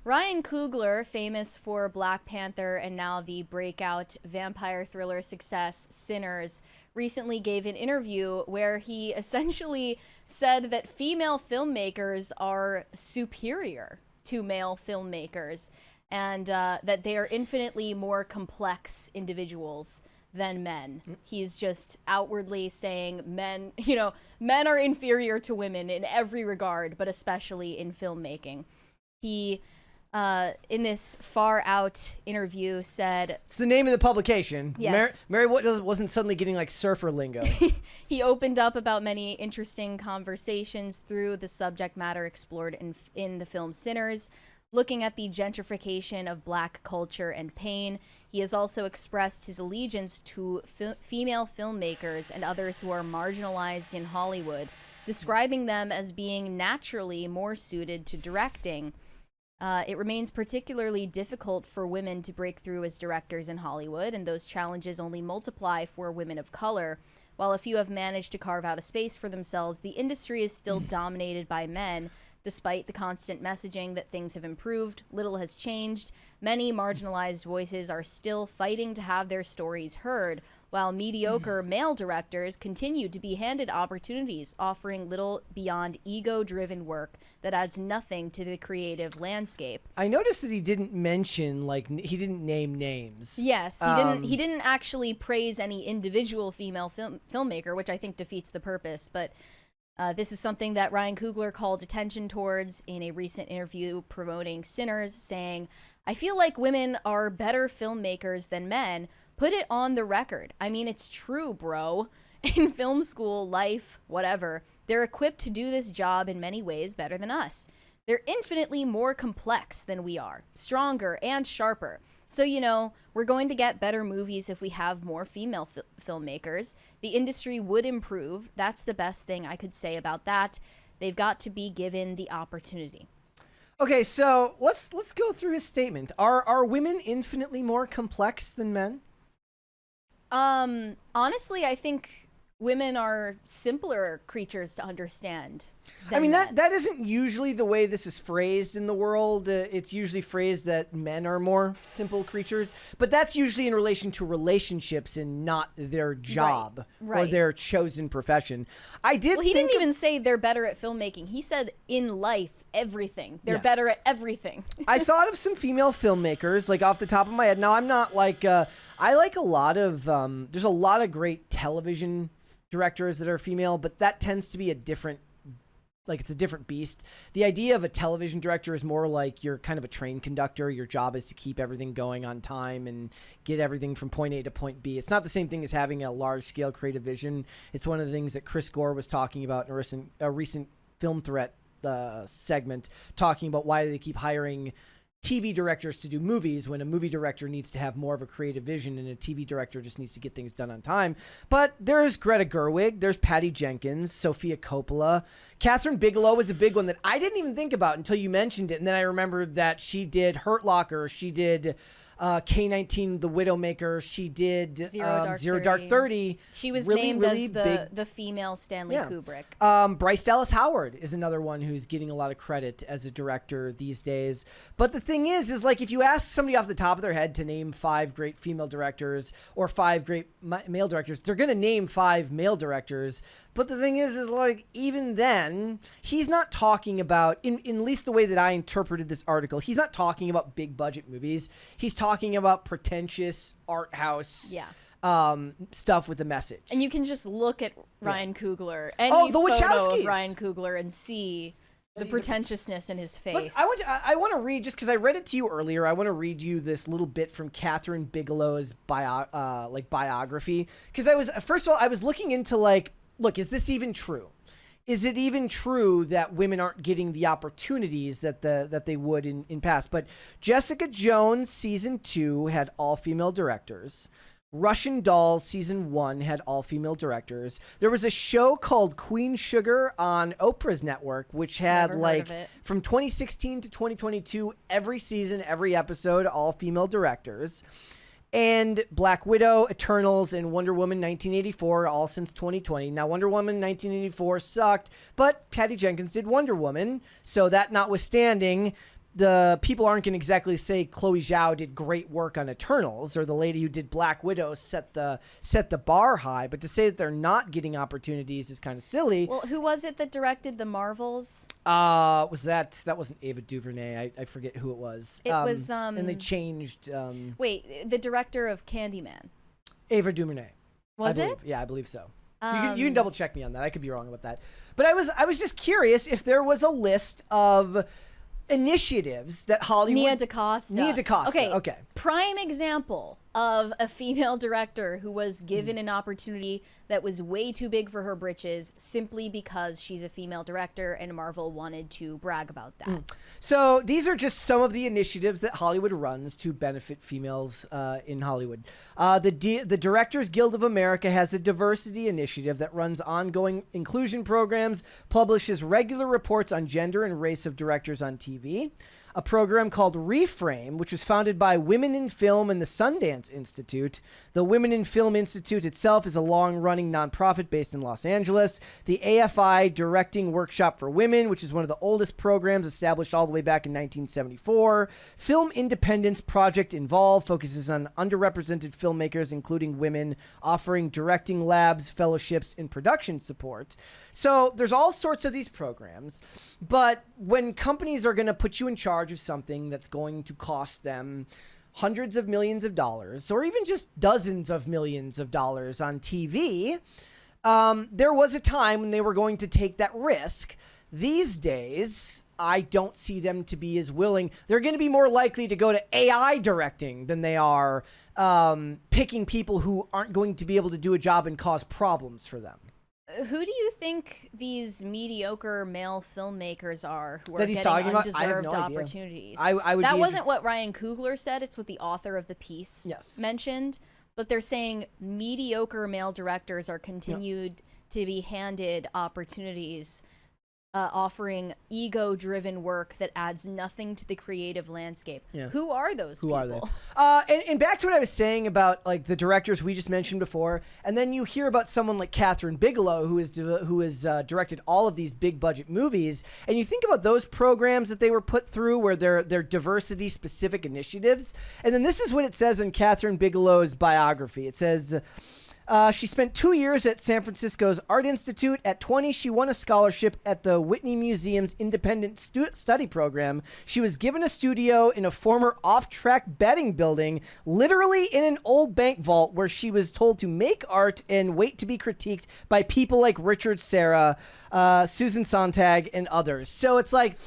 Ryan Coogler, famous for Black Panther and now the breakout vampire thriller success Sinners, recently gave an interview where he essentially said that female filmmakers are superior to male filmmakers and that they are infinitely more complex individuals than men. He's just outwardly saying men are inferior to women in every regard, but especially in filmmaking. He in this Far Out interview said... It's the name of the publication. Yes. Mary wasn't suddenly getting like surfer lingo. He opened up about many interesting conversations through the subject matter explored in the film Sinners, looking at the gentrification of Black culture and pain. He has also expressed his allegiance to female filmmakers and others who are marginalized in Hollywood, describing them as being naturally more suited to directing. It remains particularly difficult for women to break through as directors in Hollywood, and those challenges only multiply for women of color. While a few have managed to carve out a space for themselves, the industry is still dominated by men. Despite the constant messaging that things have improved, little has changed. Many marginalized voices are still fighting to have their stories heard, while mediocre male directors continue to be handed opportunities, offering little beyond ego-driven work that adds nothing to the creative landscape. I noticed that he didn't mention, he didn't name names. Yes, he didn't actually praise any individual female filmmaker, which I think defeats the purpose, but this is something that Ryan Coogler called attention towards in a recent interview promoting Sinners, saying, "I feel like women are better filmmakers than men. Put it on the record. I mean, it's true, bro. In film school, life, whatever, they're equipped to do this job in many ways better than us. They're infinitely more complex than we are, stronger and sharper. So, we're going to get better movies if we have more female filmmakers. The industry would improve. That's the best thing I could say about that. They've got to be given the opportunity." Okay, so let's go through his statement. Are women infinitely more complex than men? Honestly, I think women are simpler creatures to understand. I mean, that isn't usually the way this is phrased in the world. It's usually phrased that men are more simple creatures, but that's usually in relation to relationships and not their job or their chosen profession. He didn't even say they're better at filmmaking. He said in life, everything. They're better at everything. I thought of some female filmmakers, off the top of my head. Now, I'm not I like a lot of, there's a lot of great television directors that are female, but that tends to be a different, it's a different beast. The idea of a television director is more like you're kind of a train conductor. Your job is to keep everything going on time and get everything from point A to point B. It's not the same thing as having a large-scale creative vision. It's one of the things that Chris Gore was talking about in a recent Film Threat segment, talking about why they keep hiring TV directors to do movies when a movie director needs to have more of a creative vision and a TV director just needs to get things done on time. But there's Greta Gerwig, there's Patty Jenkins, Sofia Coppola. Catherine Bigelow was a big one that I didn't even think about until you mentioned it. And then I remembered that she did Hurt Locker. She did K-19, The Widowmaker. She did Zero Dark 30. She was named as the female Stanley Kubrick. Bryce Dallas Howard is another one who's getting a lot of credit as a director these days. But the thing is if you ask somebody off the top of their head to name 5 great female directors or 5 great male directors, they're going to name 5 male directors. But the thing is even then, he's not talking about, in at least the way that I interpreted this article, he's not talking about big budget movies. He's talking about pretentious art house stuff with a message. And you can just look at Ryan Coogler, any photo of Ryan Coogler, and see the pretentiousness in his face. But I want to read, just because I read it to you earlier, I want to read you this little bit from Catherine Bigelow's biography. Because first of all, I was looking into look, is this even true? Is it even true that women aren't getting the opportunities that they would in past? But Jessica Jones season 2 had all female directors. Russian Doll season 1 had all female directors. There was a show called Queen Sugar on Oprah's network, which had from 2016 to 2022, every season, every episode, all female directors. And Black Widow, Eternals, and Wonder Woman 1984, all since 2020. Now, Wonder Woman 1984 sucked, but Patty Jenkins did Wonder Woman. So that notwithstanding, the people aren't going to exactly say Chloe Zhao did great work on Eternals, or the lady who did Black Widow set the bar high. But to say that they're not getting opportunities is kind of silly. Well, who was it that directed the Marvels? That wasn't Ava DuVernay. I forget who it was. It was and they changed. Wait, the director of Candyman. Ava DuVernay. Was it? Yeah, I believe so. You can double check me on that. I could be wrong about that. But I was just curious if there was a list of initiatives that Hollywood... Nia DaCosta. Okay. Prime example of a female director who was given an opportunity that was way too big for her britches simply because she's a female director and Marvel wanted to brag about that. So these are just some of the initiatives that Hollywood runs to benefit females in Hollywood. The Directors Guild of America has a diversity initiative that runs ongoing inclusion programs, publishes regular reports on gender and race of directors on TV. A program called Reframe, which was founded by Women in Film and the Sundance Institute. The Women in Film Institute itself is a long-running nonprofit based in Los Angeles. The AFI Directing Workshop for Women, which is one of the oldest programs established all the way back in 1974. Film Independence Project Involve focuses on underrepresented filmmakers, including women, offering directing labs, fellowships, and production support. So there's all sorts of these programs, but when companies are going to put you in charge of something that's going to cost them hundreds of millions of dollars or even just dozens of millions of dollars on TV, there was a time when they were going to take that risk. These days, I don't see them to be as willing. They're going to be more likely to go to AI directing than they are picking people who aren't going to be able to do a job and cause problems for them. Who do you think these mediocre male filmmakers are who are that he's getting talking about? undeserved I have no opportunities? I would that be wasn't what Ryan Coogler said. It's what the author of the piece mentioned. But they're saying mediocre male directors are continued to be handed opportunities, offering ego-driven work that adds nothing to the creative landscape. Who are those people? Who are they? And back to what I was saying about like the directors we just mentioned before, and then you hear about someone like Catherine Bigelow who has directed all of these big budget movies, and you think about those programs that they were put through where they're diversity specific initiatives, and then this is what it says in Catherine Bigelow's biography. It says, she spent 2 years at San Francisco's Art Institute. At 20, she won a scholarship at the Whitney Museum's Independent Study Program. She was given a studio in a former off-track betting building, literally in an old bank vault, where she was told to make art and wait to be critiqued by people like Richard Serra, Susan Sontag, and others. So it's like,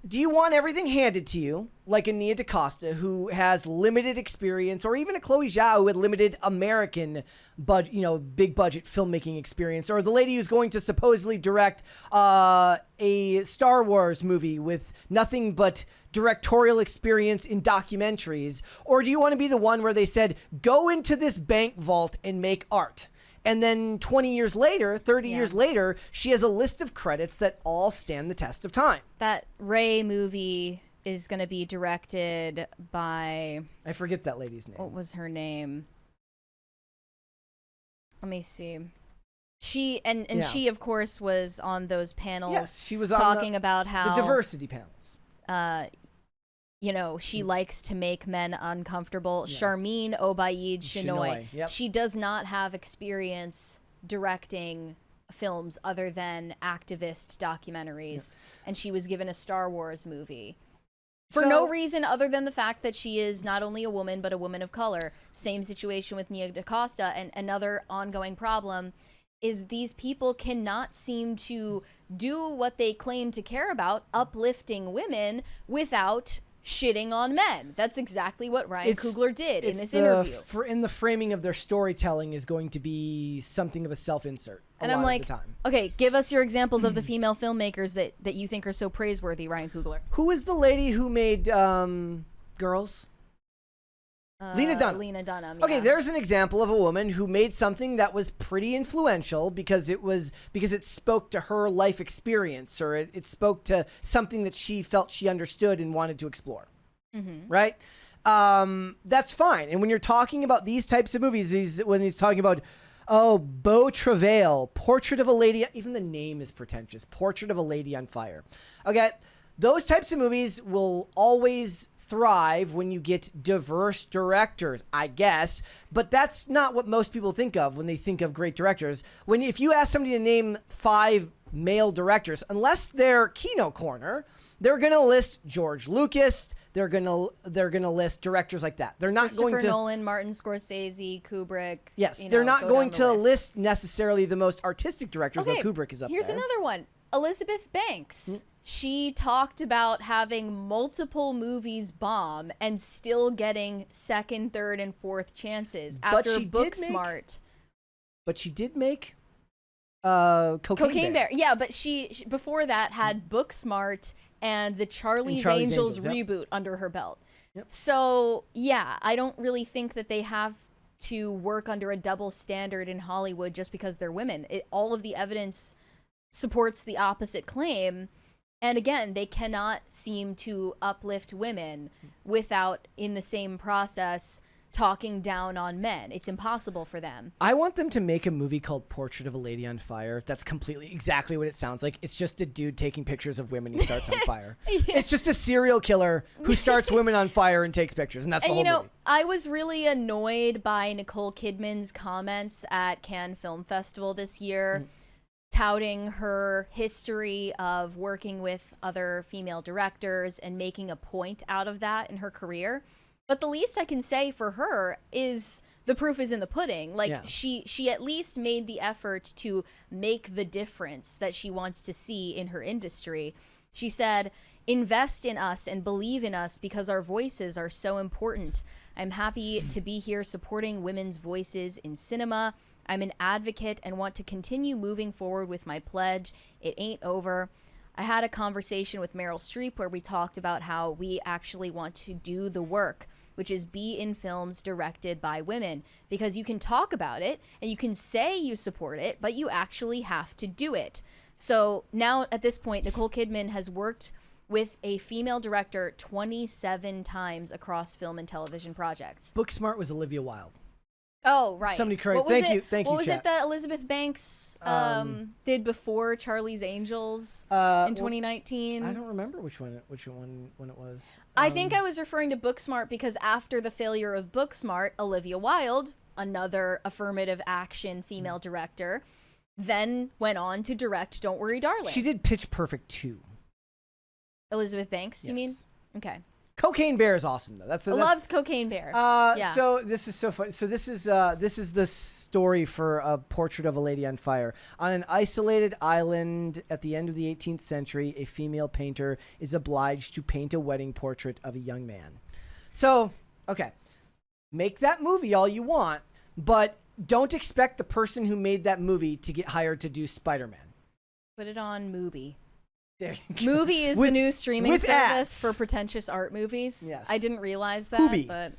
do you want everything handed to you, like a Nia DaCosta, who has limited experience, or even a Chloe Zhao, who had limited American, big budget filmmaking experience, or the lady who's going to supposedly direct a Star Wars movie with nothing but directorial experience in documentaries? Or do you want to be the one where they said, go into this bank vault and make art? And then 20 years later, 30 years later, she has a list of credits that all stand the test of time. That Ray movie is going to be directed by... I forget that lady's name. What was her name? Let me see. She she, of course, was on those panels. Yes, she was talking about how... the diversity panels. She likes to make men uncomfortable. Sharmeen Obaid Chinoy. Yep. She does not have experience directing films other than activist documentaries. And she was given a Star Wars movie. For no reason other than the fact that she is not only a woman, but a woman of color. Same situation with Nia DaCosta. And another ongoing problem is these people cannot seem to do what they claim to care about, uplifting women, without shitting on men. That's exactly what Ryan Coogler did in this interview. In the framing of their storytelling is going to be something of a self-insert. And I'm like, okay, give us your examples of the female filmmakers that you think are so praiseworthy, Ryan Coogler. Who is the lady who made Girls? Lena Dunham. Lena Dunham. Okay, there's an example of a woman who made something that was pretty influential because it spoke to her life experience, or it spoke to something that she felt she understood and wanted to explore. Right? That's fine. And when you're talking about these types of movies, when he's talking about, Beau Travail, Portrait of a Lady, even the name is pretentious. Portrait of a Lady on Fire. Okay. those types of movies will always thrive when you get diverse directors, I guess. But that's not what most people think of when they think of great directors. If you ask somebody to name 5 male directors, unless they're Kino Corner, they're going to list George Lucas. They're going to list directors like that. They're not going to Christopher Nolan, Martin Scorsese, Kubrick. Yes, they're not going to list necessarily the most artistic directors, like Kubrick is up there. Here's another one. Elizabeth Banks. She talked about having multiple movies bomb and still getting second, third, and fourth chances after Booksmart. But she did make Cocaine Bear. Yeah, but she before that had Booksmart and the Charlie's Angels reboot under her belt. Yep. So, yeah, I don't really think that they have to work under a double standard in Hollywood just because they're women. All of the evidence supports the opposite claim. And again, they cannot seem to uplift women without, in the same process, talking down on men. It's impossible for them. I want them to make a movie called Portrait of a Lady on Fire. That's completely exactly what it sounds like. It's just a dude taking pictures of women he starts on fire. Yeah. It's just a serial killer who starts women on fire and takes pictures, and that's the whole movie. I was really annoyed by Nicole Kidman's comments at Cannes Film Festival this year, touting her history of working with other female directors and making a point out of that in her career. But the least I can say for her is the proof is in the pudding. She at least made the effort to make the difference that she wants to see in her industry. She said, "Invest in us and believe in us because our voices are so important. I'm happy to be here supporting women's voices in cinema. I'm an advocate and want to continue moving forward with my pledge. It ain't over." I had a conversation with Meryl Streep where we talked about how we actually want to do the work, which is be in films directed by women, because you can talk about it and you can say you support it, but you actually have to do it. So now at this point, Nicole Kidman has worked with a female director 27 times across film and television projects. Booksmart was Olivia Wilde. Oh, right. Somebody correct. Thank you, What was chat. it that Elizabeth Banks did before Charlie's Angels in 2019? I don't remember which one it was. I think I was referring to Booksmart because after the failure of Booksmart, Olivia Wilde, another affirmative action female director, then went on to direct Don't Worry, Darling. She did Pitch Perfect 2. Elizabeth Banks, you mean? Okay. Cocaine Bear is awesome though. I loved Cocaine Bear. So this is so funny. So this is the story for A Portrait of a Lady on Fire. On an isolated island at the end of the 18th century, a female painter is obliged to paint a wedding portrait of a young man. So, okay, make that movie all you want, but don't expect the person who made that movie to get hired to do Spider-Man. Put it on Mubi. Mubi is the new streaming service ads for pretentious art movies. Yes. I didn't realize that, Mubi. but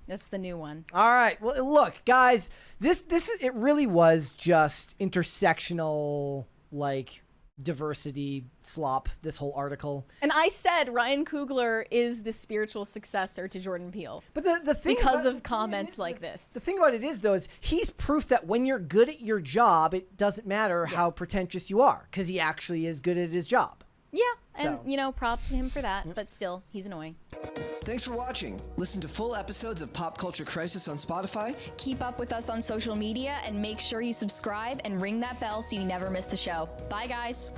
that's the new one. All right. Well, look, guys, it really was just intersectional, diversity slop, this whole article. And I said Ryan Coogler is the spiritual successor to Jordan Peele. But the thing because of comments like this. The thing about it is, though, is he's proof that when you're good at your job, it doesn't matter how pretentious you are, because he actually is good at his job. Yeah, and, props to him for that, but still, he's annoying. Thanks for watching. Listen to full episodes of Pop Culture Crisis on Spotify. Keep up with us on social media and make sure you subscribe and ring that bell so you never miss the show. Bye, guys.